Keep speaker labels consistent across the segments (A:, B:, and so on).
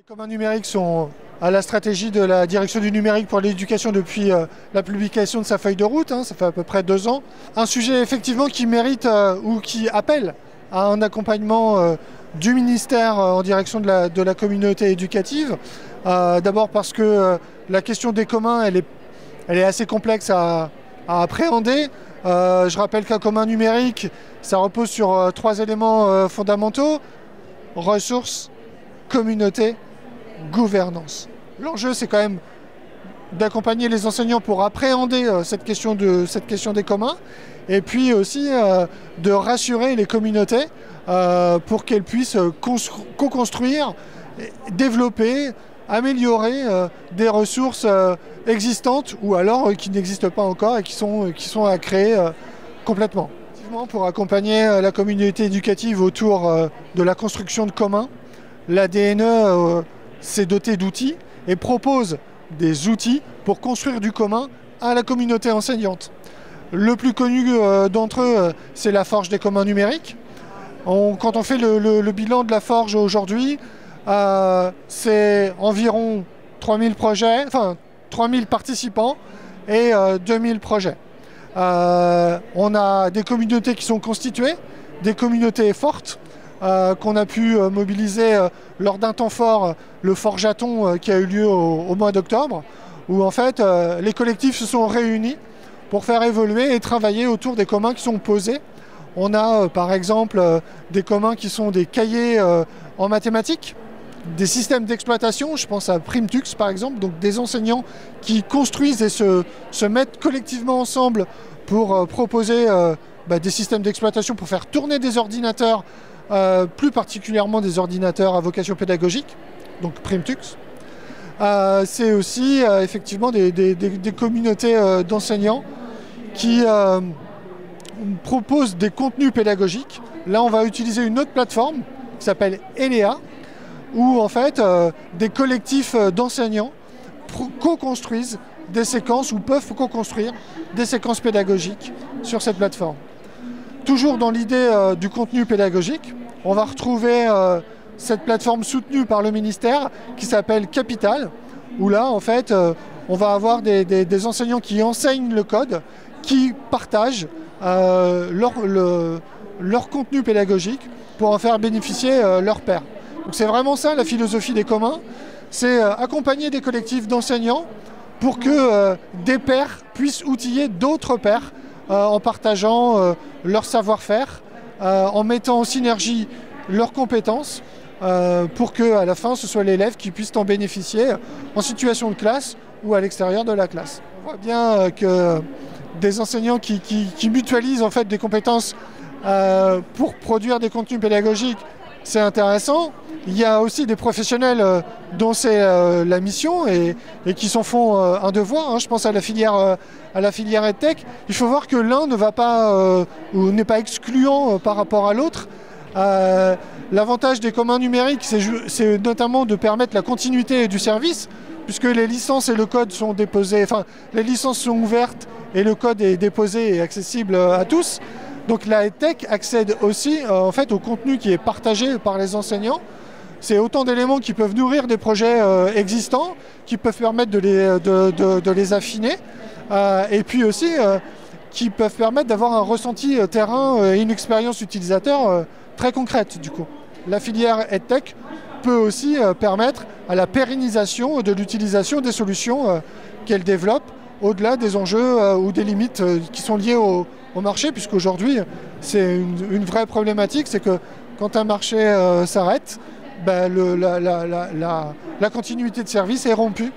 A: communs numériques sont à la stratégie de la direction du numérique pour l'éducation depuis la publication de sa feuille de route, ça fait à peu près 2 ans. Un sujet effectivement qui mérite ou qui appelle à un accompagnement du ministère en direction de la communauté éducative. D'abord parce que la question des communs, elle est assez complexe à appréhender. Je rappelle qu'un commun numérique, ça repose sur 3 éléments fondamentaux: ressources, communauté, gouvernance. L'enjeu, c'est quand même d'accompagner les enseignants pour appréhender cette question des communs, et puis aussi de rassurer les communautés pour qu'elles puissent co-construire, développer, améliorer des ressources existantes ou alors qui n'existent pas encore et qui sont à créer complètement. Pour accompagner la communauté éducative autour de la construction de communs, la DNE s'est dotée d'outils et propose des outils pour construire du commun à la communauté enseignante. Le plus connu d'entre eux, c'est la Forge des communs numériques. Quand on fait le bilan de la Forge aujourd'hui, c'est environ 3000 projets, enfin 3000 participants et 2000 projets. On a des communautés qui sont constituées, des communautés fortes, qu'on a pu mobiliser lors d'un temps fort, le Forgeathon qui a eu lieu au mois d'octobre, où en fait les collectifs se sont réunis pour faire évoluer et travailler autour des communs qui sont posés. On a par exemple des communs qui sont des cahiers en mathématiques, des systèmes d'exploitation, je pense à Primtux par exemple, donc des enseignants qui construisent et se mettent collectivement ensemble pour proposer des systèmes d'exploitation pour faire tourner des ordinateurs, plus particulièrement des ordinateurs à vocation pédagogique, donc Primtux. C'est aussi effectivement des communautés d'enseignants qui proposent des contenus pédagogiques. Là, on va utiliser une autre plateforme qui s'appelle Elea, où en fait des collectifs d'enseignants co-construisent des séquences ou peuvent co-construire des séquences pédagogiques sur cette plateforme. Toujours dans l'idée du contenu pédagogique, on va retrouver cette plateforme soutenue par le ministère qui s'appelle Capital, où là en fait on va avoir des enseignants qui enseignent le code, qui partagent leur contenu pédagogique pour en faire bénéficier leurs pairs. Donc c'est vraiment ça la philosophie des communs, c'est accompagner des collectifs d'enseignants pour que des pairs puissent outiller d'autres pairs en partageant leur savoir-faire, en mettant en synergie leurs compétences pour qu'à la fin ce soit l'élève qui puisse en bénéficier en situation de classe ou à l'extérieur de la classe. On voit bien que des enseignants qui mutualisent en fait des compétences pour produire des contenus pédagogiques, c'est intéressant. Il y a aussi des professionnels dont c'est la mission et qui s'en font un devoir. Je pense à la filière EdTech. Il faut voir que l'un ne va pas ou n'est pas excluant par rapport à l'autre. L'avantage des communs numériques, c'est notamment de permettre la continuité du service, puisque les licences et le code sont déposés, enfin les licences sont ouvertes et le code est déposé et accessible à tous. Donc la EdTech accède aussi en fait au contenu qui est partagé par les enseignants. C'est autant d'éléments qui peuvent nourrir des projets existants, qui peuvent permettre de les affiner, et puis aussi qui peuvent permettre d'avoir un ressenti terrain et une expérience utilisateur très concrète du coup. La filière EdTech peut aussi permettre à la pérennisation de l'utilisation des solutions qu'elle développe au-delà des enjeux ou des limites qui sont liées au marché, puisqu'aujourd'hui c'est une vraie problématique, c'est que quand un marché s'arrête, la continuité de service est rompue.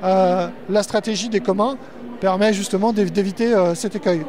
A: La stratégie des communs permet justement d'éviter cet écueil.